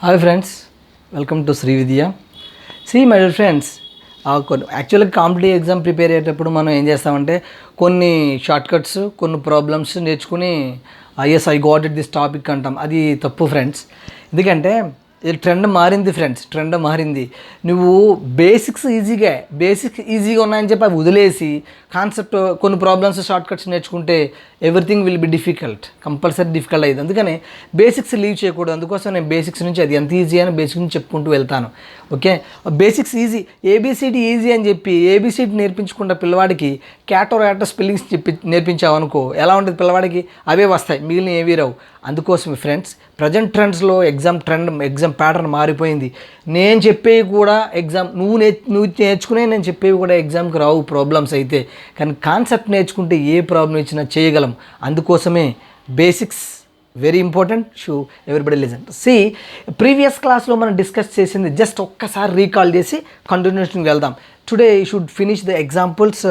Hi friends, welcome to Sri Vidya. My dear friends, యాక్చువల్గా competitive exam prepare అయ్యేటప్పుడు మనం ఏం చేస్తామంటే కొన్ని షార్ట్ కట్స్, కొన్ని ప్రాబ్లమ్స్ నేర్చుకుని yes I got it this topic అంటాం. అది తప్పు ఫ్రెండ్స్. ఎందుకంటే ట్రెండ్ మారింది ఫ్రెండ్స్, ట్రెండ్ మారింది. నువ్వు బేసిక్స్ ఈజీగా ఉన్నాయని చెప్పి అవి వదిలేసి కాన్సెప్ట్ కొన్ని ప్రాబ్లమ్స్ షార్ట్ కట్స్ నేర్చుకుంటే everything will be compulsory difficult అయ్యింది. అందుకని బేసిక్స్ లీవ్ చేయకూడదు. అందుకోసం నేను బేసిక్స్ నుంచి అది ఎంత ఈజీ అని బేసిక్స్ నుంచి చెప్పుకుంటూ వెళ్తాను. Okay, basics easy, ABCD easy అని చెప్పి ఏబిసిడి నేర్పించకుండా పిల్లవాడికి క్యాటో ర్యాటో స్పెల్లింగ్స్ నేర్పించావు అనుకో, ఎలా ఉంటుంది పిల్లవాడికి? అవే వస్తాయి, మిగిలిన ఏవీ రావు. అందుకోసమే ఫ్రెండ్స్, ప్రజెంట్ ట్రెండ్స్లో ఎగ్జామ్ ప్యాటర్న్ మారిపోయింది. నేను చెప్పేవి కూడా నువ్వు నేర్చుకునే నేను చెప్పేవి కూడా ఎగ్జామ్కి రావు ప్రాబ్లమ్స్ అయితే. కానీ కాన్సెప్ట్ నేర్చుకుంటే ఏ ప్రాబ్లం ఇచ్చినా చేయగలం. అందుకోసమే basics very important. Everybody listen. Previous క్లాస్లో మనం డిస్కస్ చేసింది జస్ట్ ఒక్కసారి రీకాల్ చేసి కంటిన్యూషన్కి వెళ్దాం. Today you should finish the examples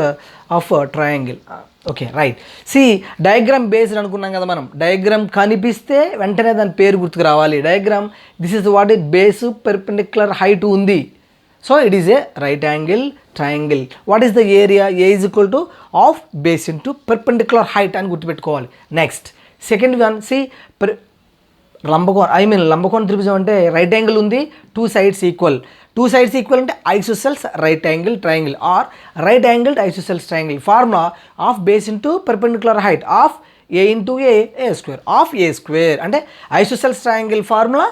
of triangle. Okay, right. Diagram based అనుకున్నాం కదా మనం. డయాగ్రామ్ కనిపిస్తే వెంటనే దాని పేరు గుర్తుకు రావాలి. Diagram, this is what is base, perpendicular height ఉంది. So it is a right angle triangle. What is the area? A is equal to half base into perpendicular height అని గుర్తుపెట్టుకోవాలి. నెక్స్ట్ సెకండ్ వన్, లంబకోణ త్రిభుజం అంటే right angle ఉంది, two sides equal అంటే isosceles right angle triangle or right angle isosceles triangle. Formula half base into perpendicular height of A into A square half a square అంటే isosceles triangle formula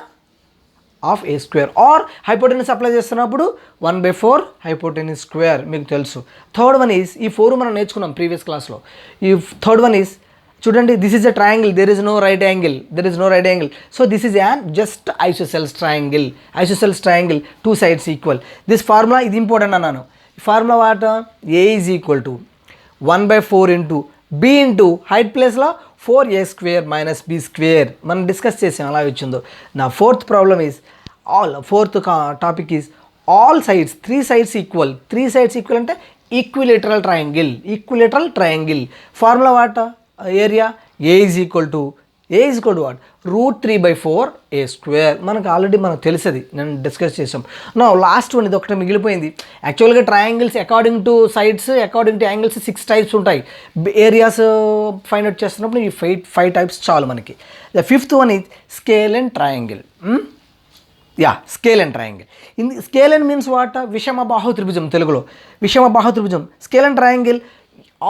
of a square. Or hypotenuse apply చేస్తున్నప్పుడు 1/4 hypotenuse square మీకు తెలుసు. Third one is, ఈ 4 మనం నేర్చుకున్నాం previous క్లాస్లో. ఈ third one is, చూడండి, this is a triangle, there is no right angle. So this is an just isosceles triangle, two sides equal. This formula ఇది ఇంపార్టెంట్ అన్నాను. Formula what? A is equal to 1/4 into B into height ప్లేస్లో 4a² - b². మనం discuss చేసాం అలా వచ్చిందో. నా fourth problem is fourth topic is all sides, 3 sides equal. 3 sides equal అంటే equilateral triangle. Formula what? Area A is equal to what? √3/4 a². మనకు తెలుసది, నేను discuss చేసాం. నా లాస్ట్ వన్ ఇది ఒకటి మిగిలిపోయింది. యాక్చువల్గా triangles according to sides, according to angles 6 types ఉంటాయి. ఏరియాస్ ఫైండ్ అవుట్ చేస్తున్నప్పుడు ఈ 5 types చాలు మనకి. The fifth one is scalene triangle. Scalene means what? విషమ బాహు త్రిభుజం, తెలుగులో విషమ బాహు త్రిభుజం. Scalene triangle,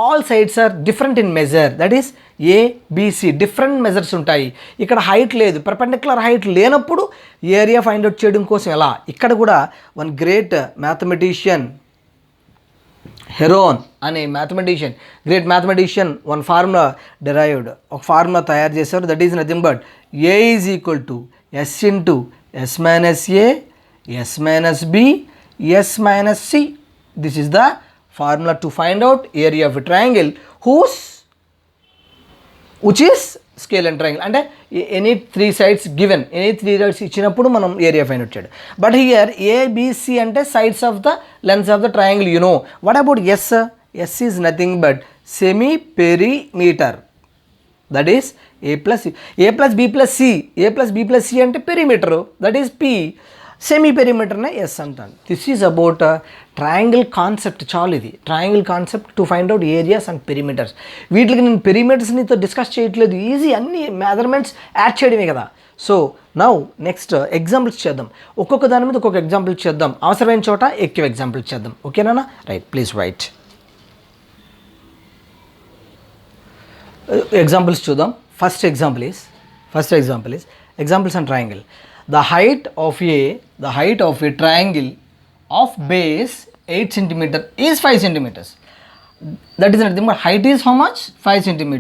all sides are different in measure, that is ABC, different measures ఉంటాయి. ఇక్కడ హైట్ లేదు, పర్పెండిక్యులర్ హైట్ లేనప్పుడు ఏరియా ఫైండ్ అవుట్ చేయడం కోసం ఎలా? ఇక్కడ కూడా వన్ గ్రేట్ మ్యాథమెటిషియన్, హెరోన్ అనే great mathematician one formula derived, ఒక ఫార్ములా తయారు చేశారు. That is nothing but A is equal to S into S minus A, S minus B, S minus C. This is the formula to find out area of a triangle which is scale and triangle. అంటే any 3 sides given, any 3 sides ఇచ్చినప్పుడు మనం area find out చేయడం. But here ABC అంటే sides of the lengths of the triangle. You know what about S? S is nothing but semi perimeter, that is a plus b plus c అంటే perimeter, that is P. Semi పెరిమీటర్నే S అంటాను. This is about triangle concept. చాలు, ఇది triangle concept to find out areas and perimeters. వీటికి నేను పెరిమీటర్స్నితో discuss చేయట్లేదు, easy, అన్ని మెజర్మెంట్స్ యాడ్ చేయడమే కదా. సో నౌ నెక్స్ట్ ఎగ్జాంపుల్స్ చేద్దాం. ఒక్కొక్క దాని మీద ఒక్కొక్క ఎగ్జాంపుల్ చేద్దాం, అవసరమైన చోట ఎక్కువ ఎగ్జాంపుల్స్ చేద్దాం. ఓకేనా? Right, please right. ఎగ్జాంపుల్స్ చూద్దాం. First example is examples and triangle. The height of a triangle of base 8 cm is 5 cm. That is nothing but height is how much? 5 cm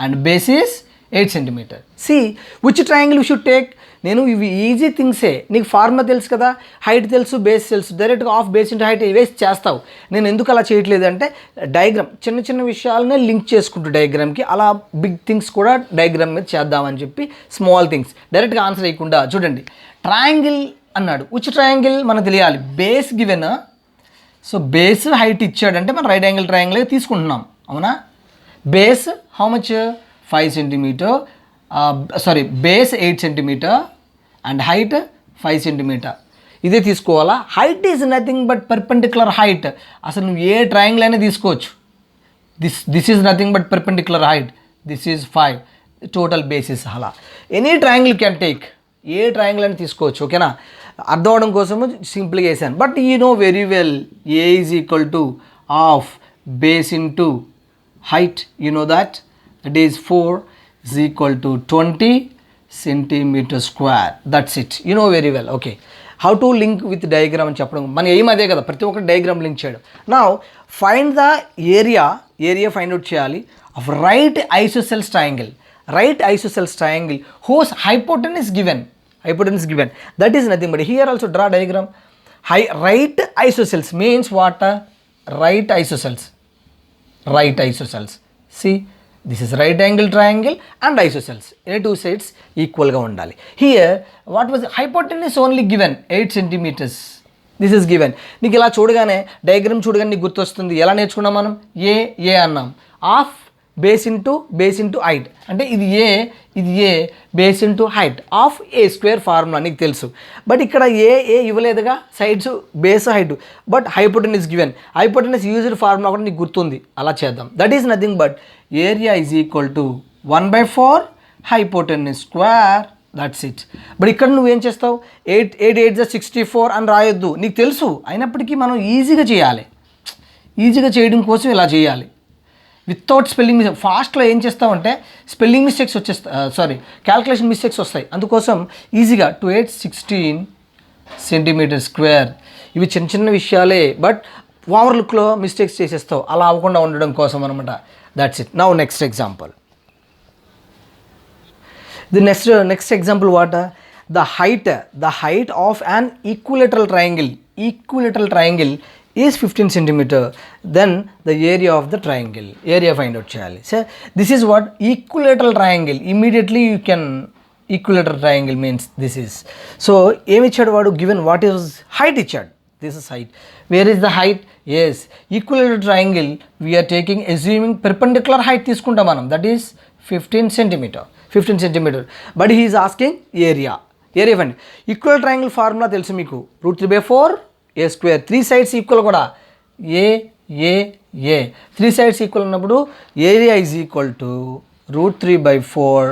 and base is 8 cm. See which triangle we should take. నేను ఇవి easy థింగ్సే, నీకు formula తెలుసు కదా, height తెలుసు, base తెలుసు, డైరెక్ట్గా of base into height వేసి చేస్తావు. నేను ఎందుకు అలా చేయట్లేదు అంటే డయాగ్రామ్ చిన్న విషయాలనే లింక్ చేసుకుంటూ డయాగ్రామ్కి, అలా బిగ్ థింగ్స్ కూడా డయాగ్రామ్ మీద చేద్దామని చెప్పి స్మాల్ థింగ్స్ డైరెక్ట్గా ఆన్సర్ అయ్యకుండా. చూడండి, ట్రయాంగిల్ అన్నాడు. విచ్ ట్రయాంగిల్ మనకు తెలియాలి. Base given, so base height ఇచ్చాడంటే మనం రైట్ యాంగిల్ ట్రయాంగిల్ తీసుకుంటున్నాం, అవునా? Base how much? 5 cm, base 8 cm and height 5 centimetre. ఇదే తీసుకోవాలా. Height is nothing but perpendicular height. అసలు నువ్వు ఏ ట్రయాంగిల్ అయినా తీసుకోవచ్చు. This is nothing but perpendicular height. This is 5 total bases. అలా any triangle can take, a triangle అని తీసుకోవచ్చు. ఓకేనా, అర్థం అవడం కోసము సింపుల్గా వేసాను. But you know very well A is equal to half base into height, you know that is 4 is equal to 20 centimeter square. That's it, you know very well. Okay, how to link with diagram అని చెప్పడం మన ఏం అదే కదా, ప్రతి ఒక్క diagram link చేయడం. Now find the area find out చేయాలి of right isosceles triangle whose hypotenuse given. That is nothing but here also draw diagram. Right isosceles means what? Right isosceles. See, this is right angle triangle and isosceles. Any two sides equal ga undali. Here what was hypotenuse only given 8 centimeters. This is given. నీకు ఇలా చూడగానే diagram చూడగానే నీకు గుర్తొస్తుంది. ఎలా నేర్చుకున్నాం మనం? ఏ అన్నాం. ఆఫ్ బేస్ ఇంటూ హైట్ అంటే ఇది a base into height of a square formula నీకు తెలుసు. బట్ ఇక్కడ ఏ ఇవ్వలేదుగా, sides base height, but hypotenuse given. Hypotenuse used formula కూడా నీకు గుర్తుంది. అలా చేద్దాం. That is nothing but area is equal to 1/4 hypotenuse square. That's it. But ఇక్కడ నువ్వేం చేస్తావు? 8 8 64 అని రాయొద్దు, నీకు తెలుసు. అయినప్పటికీ మనం ఈజీగా చేయడం కోసం ఇలా చేయాలి. Without spelling mistake. ఫాస్ట్లో ఏం చేస్తామంటే స్పెల్లింగ్ మిస్టేక్స్ క్యాల్కులేషన్ మిస్టేక్స్ వస్తాయి. అందుకోసం ఈజీగా 2 8 16 సెంటీమీటర్ స్క్వేర్. ఇవి చిన్న విషయాలే, బట్ ఓవర్ లుక్లో మిస్టేక్స్ చేసేస్తావు. అలా అవ్వకుండా ఉండడం కోసం అనమాట. That's it. Now next example. The next example what? The height of an equilateral triangle is 15 centimeter. Then the area of the triangle, area find out cheyali. So this is what equilateral triangle. Immediately you can, equilateral triangle means this is. So em ichadu vaadu given what is height ichadu. This is height. Where is the height? Yes, equilateral triangle we are taking assuming perpendicular height తీసుకుంటాం మనం. That is 15 centimeter. But he is asking area find. Equilateral triangle formula తెలుసు మీకు. √3/4 a square. 3 sides equal కూడా a 3 sides equal ఉన్నప్పుడు area is equal to √3/4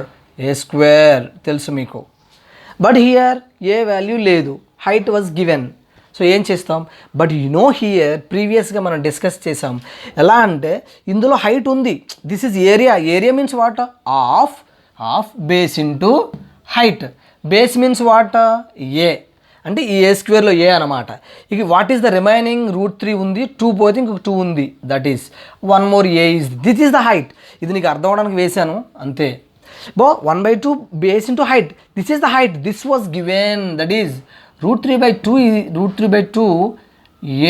a square తెలుసు మీకు. But here A value లేదు, height was given. So ఏం చేస్తాం? But you know here ప్రీవియస్గా మనం డిస్కస్ చేసాం. ఎలా అంటే ఇందులో హైట్ ఉంది. This is area means what? Of base into height. Base means what? A అంటే ఈ ఏ స్క్వేర్లో ఏ అనమాట. ఇక వాట్ ఈస్ ద రిమైనింగ్? √3 ఉంది, 2 పోతే ఇంకొక 2 ఉంది. That is 1 more a is. This is the height. ఇది నీకు అర్థం అవడానికి వేశాను అంతే. 1/2 base into height. This is the height. This was given. That is √3/2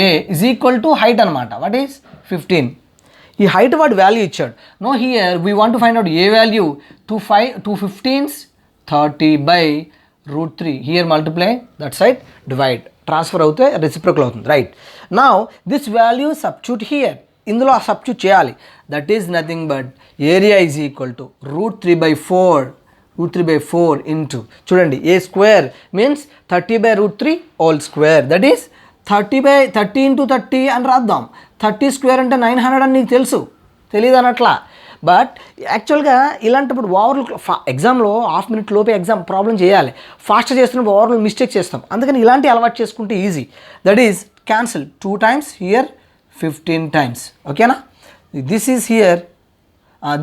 a is equal to height అనమాట. What is 15. ఈ హైట్ వాడు వాల్యూ ఇచ్చాడు. Now here we want to find out a value. 2 15s 30/√3. Here multiply, that side divide. Transfer అవుతే reciprocal అవుతుంది. Right. Now this value substitute here. ఇందులో substitute చేయాలి. That is nothing but area is equal to √3/4 into చూడండి a square means 30/√3 whole square. That is 30 into 30 అని రాద్దాం. 30 square అంటే 900 అని నీకు తెలుసు, తెలియదు అనట్లా. బట్ యాక్చువల్గా ఇలాంటప్పుడు ఓవర్లుక్ ఎగ్జామ్లో హాఫ్ మినిట్ లోపే ఎగ్జామ్ ప్రాబ్లం చేయాలి. ఫాస్ట్గా చేస్తున్నప్పుడు ఓవర్లుక్ మిస్టేక్ చేస్తాం. అందుకని ఇలాంటి అలవాటు చేసుకుంటే easy. That is cancel 2 times here 15 times. ఓకేనా? This is here,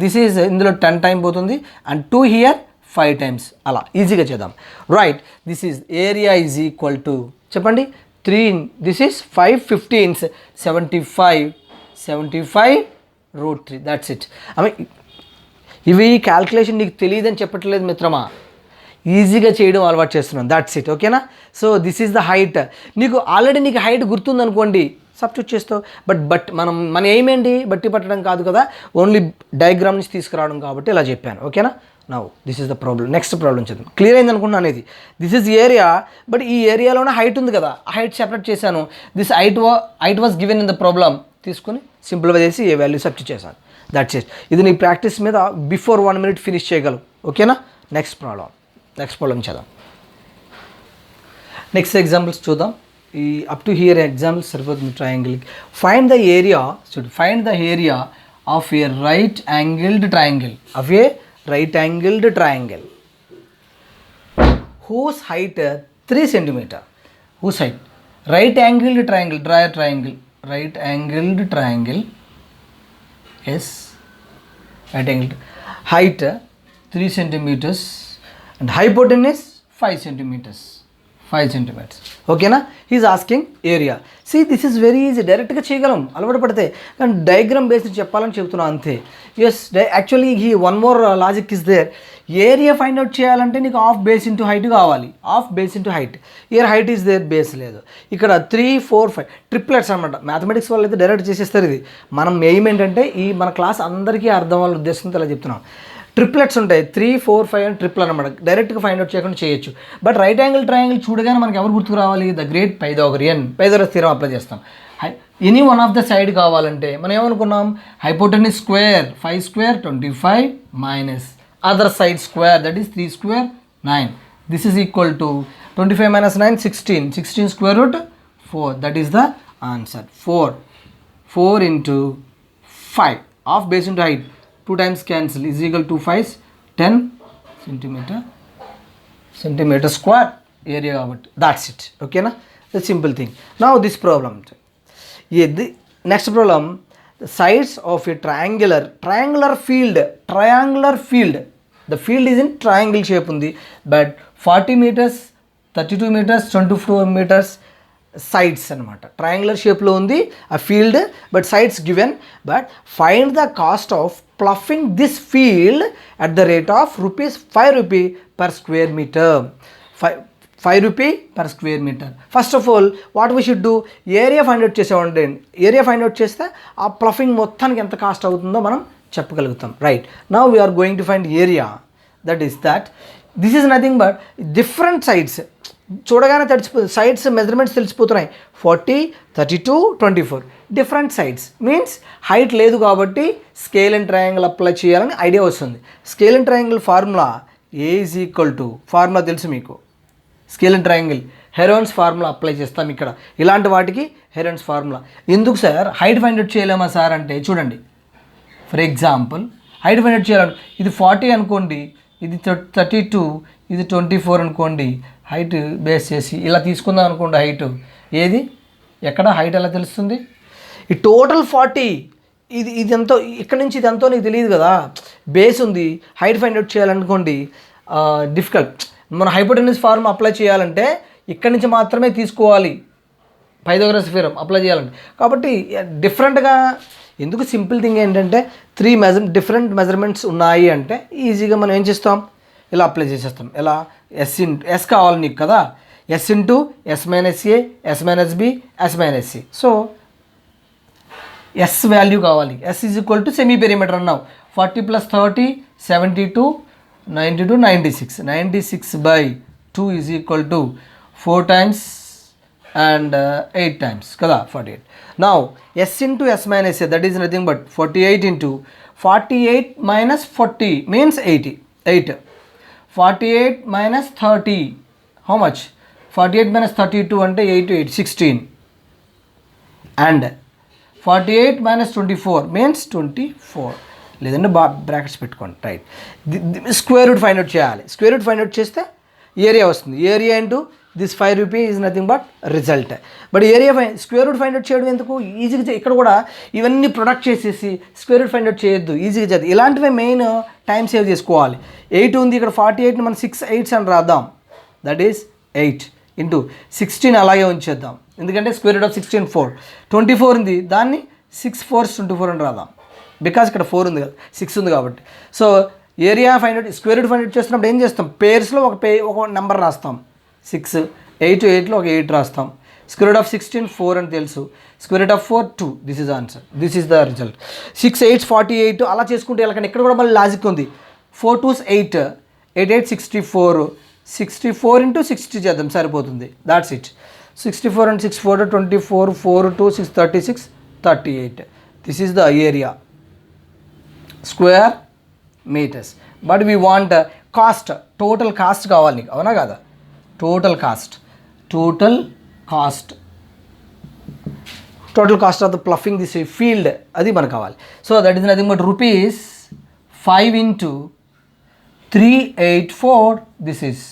this is ఇందులో 10 time పోతుంది అండ్ 2 హియర్ 5 times. అలా ఈజీగా చేద్దాం. Right. This is area is equal to చెప్పండి 3. This is 5 15s 75/√3. That's it. ఇవి క్యాల్కులేషన్ నీకు తెలియదని చెప్పట్లేదు మిత్రమా, ఈజీగా చేయడం అలవాటు చేస్తున్నాను. That's it. ఓకేనా? So this is the height. నీకు హైట్ గుర్తుందనుకోండి, సబ్స్టిట్యూట్ చేస్తావు. బట్ మన ఎయిమ్ ఏంటి? బట్టి పట్టడం కాదు కదా, ఓన్లీ డయాగ్రామ్ నుంచి తీసుకురావడం కాబట్టి ఇలా చెప్పాను. ఓకేనా? Now this is the problem. Next problem చేద్దాం. క్లియర్ అయింది అనుకుంటున్నాను. ఇది దిస్ ఈజ్ ఏరియా, బట్ ఈ ఏరియాలోనే హైట్ ఉంది కదా, ఆ హైట్ సెపరేట్ చేశాను. This height was given in the problem. తీసుకుని సింపుల్గా చేసి ఏ వాల్యూ సబ్స్టిట్యూట్ చేశాను. That's it. ఇది నీ ప్రాక్టీస్ మీద బిఫోర్ 1 minute ఫినిష్ చేయగలవు. ఓకేనా? నెక్స్ట్ ప్రాబ్లం చేద్దాం. నెక్స్ట్ ఎగ్జాంపుల్స్ చూద్దాం. ఈ అప్ టు హియర్ ఎగ్జాంపుల్స్ సరిపోతుంది ట్రయాంగిల్కి. Find the area of a right angled triangle whose height 3 centimeter. Whose height? Right angled triangle. Draw a triangle. Right angled triangle. Yes. Right angled. Height 3 centimeters and hypotenuse 5 centimeters. 5 centimeters. Okay na? He is asking area. See, this is very easy. Direct గా చేయగలం అలవాటు పడితే, కానీ diagram based చెప్పాలని చెప్తున్నా అంతే. Yes, actually ఈ one more logic is there. Area find out చేయాలంటే నీకు హాఫ్ బేస్ ఇంటూ హైట్ కావాలి. Half base into height. Here height is there, base లేదు. ఇక్కడ 3, 4, 5 ట్రిప్లెట్స్ అనమాట. మ్యాథమెటిక్స్ వాళ్ళు అయితే డైరెక్ట్ చేసేస్తారు. ఇది మనం ఎయిమ్ ఏంటంటే ఈ మన క్లాస్ అందరికీ అర్థం వాళ్ళ ఉద్దేశంతో ఇలా చెప్తున్నాం. ట్రిప్లెట్స్ ఉంటాయి, 3, 4, 5 అని ట్రిపుల్ అనమాట. డైరెక్ట్గా ఫైండ్ అవుట్ చేయకుండా చేయొచ్చు. బట్ రైట్ యాంగిల్ ట్రయాంగిల్ చూడగానే మనకి ఎవరు గుర్తుకు రావాలి? The great Pythagorean theorem apply చేస్తాం. Any one of the side కావాలంటే మనం ఏమనుకున్నాం? Hypotenuse square 5 square 25 minus other side square, that is 3 square 9. This is equal to 25 minus 9 16 square root 4. That is the answer. 4 into 5, half base into height, 2 times cancel, is equal to 5 10 centimeter square area కాబట్టి. That's it. Okay na? The simple thing. Now this problem. Next problem, the sides of a triangular field. The field is in triangle shape undi, but 40 meters, 32 meters, 24 meters sides అనమాట. Triangular షేప్లో ఉంది ఆ field, but sides given. But find the cost of ploughing this field at the rate of ₹5 per square meter. 5 rupee per square meter. First of all what we should do? Area find out చేసామంటే, area find out చేస్తే ఆ ploughing మొత్తానికి ఎంత cost అవుతుందో మనం చెప్పగలుగుతాం. Right, now we're going to find area. This is nothing but different sides. చూడగానే sides measurements తెలిసిపోతున్నాయి. 40, 32, 24 డిఫరెంట్ సైడ్స్. మీన్స్ హైట్ లేదు కాబట్టి స్కేల్ అండ్ ట్రయాంగిల్ అప్లై చేయాలని ఐడియా వస్తుంది. Scalene triangle formula a is equal to, formula తెలుసు మీకు, scalene triangle Heron's formula apply చేస్తాం ఇక్కడ. ఇలాంటి వాటికి హెరోన్స్ ఫార్ములా. ఎందుకు సార్ హైట్ ఫైండ్ అవుట్ చేయలేమా సార్ అంటే, చూడండి for example height find out చేయాలంటే ఇది 40 అనుకోండి, ఇది 32, ఇది 24 అనుకోండి. హైట్ బేస్ చేసి ఇలా తీసుకుందాం అనుకోండి. హైట్ ఏది, ఎక్కడ హైట్ ఎలా తెలుస్తుంది? ఈ టోటల్ 40, ఇది ఎంతో, ఇక్కడ నుంచి ఇది ఎంతో నీకు తెలియదు కదా. బేస్ ఉంది, హైట్ ఫైండ్ అవుట్ చేయాలనుకోండి డిఫికల్ట్. మన హైపోటెన్యూస్ ఫార్మ్ అప్లై చేయాలంటే ఇక్కడి నుంచి మాత్రమే తీసుకోవాలి, పైథాగరస్ థియరం అప్లై చేయాలంటే. కాబట్టి డిఫరెంట్గా ఎందుకు, సింపుల్ థింగ్ ఏంటంటే 3 డిఫరెంట్ మెజర్మెంట్స్ ఉన్నాయి అంటే ఈజీగా మనం ఏం చేస్తాం, ఇలా అప్లై చేసేస్తాం. ఎలా? ఎస్ కావాలి నీకు కదా, ఎస్ ఇంటూ ఎస్ మైనస్ ఏ, S minus B, S minus c. So S value కావాలి. S is equal to semi perimeter అన్నావు. 40 + 30 72, 92, 96. 96/2 is equal to 4 times and 8 times కదా, 48. Now s into s minus a, that is nothing but 48 into 48 minus 40 means 80. 8. 48 minus 30, how much? 48 minus 32 అంటే 8 to 8 16. And 48 minus 24 means 24. లేదంటే brackets పెట్టుకోండి. Right, square root find out చేయాలి. Square root find out చేస్తే area వస్తుంది. Area into this ₹5 is nothing but result. But area square root find out చేయడం ఎందుకు? ఈజీగా ఇక్కడ కూడా ఇవన్నీ ప్రొడక్ట్ చేసేసి స్క్వేర్ రూట్ ఫైండ్ అవుట్ చేయొద్దు, ఈజీగా చేద్దాం. ఇలాంటివే మెయిన్ టైం సేవ్ చేసుకోవాలి. 8 ఉంది ఇక్కడ, 48ని మనం 6 8s అని రాద్దాం. దట్ ఈస్ 8 ఇంటూ 16 అలాగే ఉంచేద్దాం, ఎందుకంటే స్క్వేర్ రూట్ ఆఫ్ 16 4. 24 ఉంది, దాన్ని 6 4s 24 అని రాద్దాం. బికాజ్ ఇక్కడ 4 ఉంది కదా, 6 ఉంది కాబట్టి. So area find out, square root find out చేస్తున్నప్పుడు ఏం చేస్తాం? పేర్స్లో ఒక నెంబర్ రాస్తాం. 6 8 8లో ఒక 8 రాస్తాం. స్క్వేర్ రూట్ ఆఫ్ 16 4 అని తెలుసు. Square root of 4 2. This is answer, this is the result. 6 8 48 అలా చేసుకుంటే వెళ్ళకండి. ఇక్కడ కూడా మళ్ళీ లాజిక్ ఉంది. 4 2s 8, 8 8 64. 64 into 60 చేద్దాం, సరిపోతుంది. That's it. 64 and 6 4 24, 4 2 6 36 38. This is the area square metres. But we want cost, total cost కావాలి నీకు, అవునా కదా? Total cost total cost of the ploughing this field, అది మనకు కావాలి. So that is nothing but rupees 5 into 384 this is.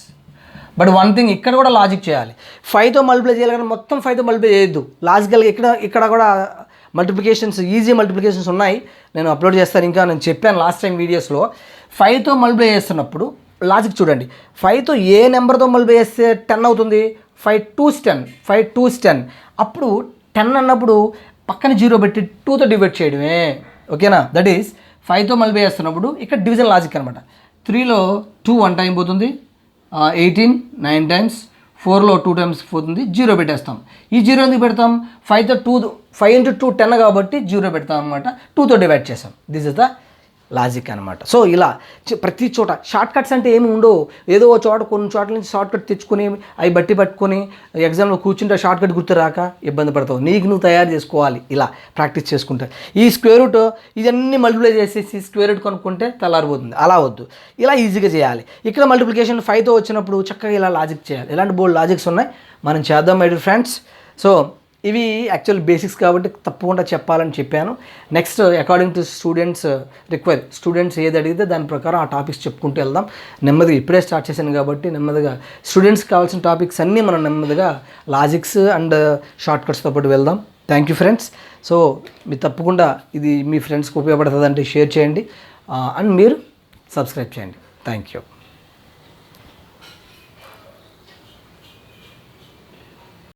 But one thing, ఇక్కడ కూడా logic చేయాలి. 5తో మల్టిప్లై చేయాలి కానీ మొత్తం 5తో మల్టిప్లై చేయొద్దు. లాజికల్గా ఇక్కడ కూడా మల్టిప్లికేషన్స్, ఈజీ మల్టిప్లికేషన్స్ ఉన్నాయి, నేను అప్లోడ్ చేస్తాను. ఇంకా నేను చెప్పాను లాస్ట్ టైం వీడియోస్లో. 5తో మల్టిప్లై చేస్తున్నప్పుడు లాజిక్ చూడండి. 5తో ఏ నెంబర్తో మల్టిప్లై చేస్తే 10 అవుతుంది? 5 2s 10, 5 2s 10. అప్పుడు 10 అన్నప్పుడు పక్కన 0 పెట్టి 2తో డివైడ్ చేయడమే, ఓకేనా? దట్ ఈస్ 5తో మల్టిప్లై చేస్తున్నప్పుడు ఇక్కడ డివిజన్ లాజిక్ అనమాట. 3లో 2 1 టైం పోతుంది, 18 9 times, 4లో 2 times పోతుంది, 0 పెట్టేస్తాం. ఈ 0 ఎందుకు పెడతాం? 5 into 2 10 కాబట్టి 0 పెడతాం అనమాట. 2తో డివైడ్ చేస్తాం. దిస్ ఇస్ ద లాజిక్ అనమాట. సో ఇలా ప్రతి చోట షార్ట్ కట్స్ అంటే ఏమి ఉండవు. ఏదో చోట కొన్ని చోట్ల నుంచి షార్ట్ కట్ తెచ్చుకొని అవి పట్టుకొని ఎగ్జామ్లో కూర్చుంటే షార్ట్ కట్ గుర్తు రాక ఇబ్బంది పడతావు. నీకు నువ్వు తయారు చేసుకోవాలి ఇలా ప్రాక్టీస్ చేసుకుంటే. ఈ స్క్వేర్ రూట్ ఇదన్నీ మల్టిప్లై చేసేసి స్క్వేర్ రూట్ కొనుక్కుంటే తెల్లారిపోతుంది. అలా వద్దు, ఇలా ఈజీగా చేయాలి. ఇక్కడ మల్టిప్లికేషన్ 5తో వచ్చినప్పుడు చక్కగా ఇలా లాజిక్ చేయాలి. ఇలాంటి బోల్డ్ లాజిక్స్ ఉన్నాయి, మనం చేద్దాం మై డియర్ ఫ్రెండ్స్. సో ఇవి యాక్చువల్ బేసిక్స్ కాబట్టి తప్పకుండా చెప్పాలని చెప్పాను. Next according to students require, students ఏది అడిగితే దాని ప్రకారం ఆ టాపిక్స్ చెప్పుకుంటూ వెళ్దాం. నెమ్మదిగా ఇప్పుడే స్టార్ట్ చేశాను కాబట్టి నెమ్మదిగా స్టూడెంట్స్కి కావాల్సిన టాపిక్స్ అన్నీ మనం నెమ్మదిగా లాజిక్స్ అండ్ షార్ట్ కట్స్తో పాటు వెళ్దాం. Thank you friends. సో మీరు తప్పకుండా ఇది మీ ఫ్రెండ్స్కి ఉపయోగపడుతుంది అంటే షేర్ చేయండి అండ్ మీరు సబ్స్క్రైబ్ చేయండి. Thank you.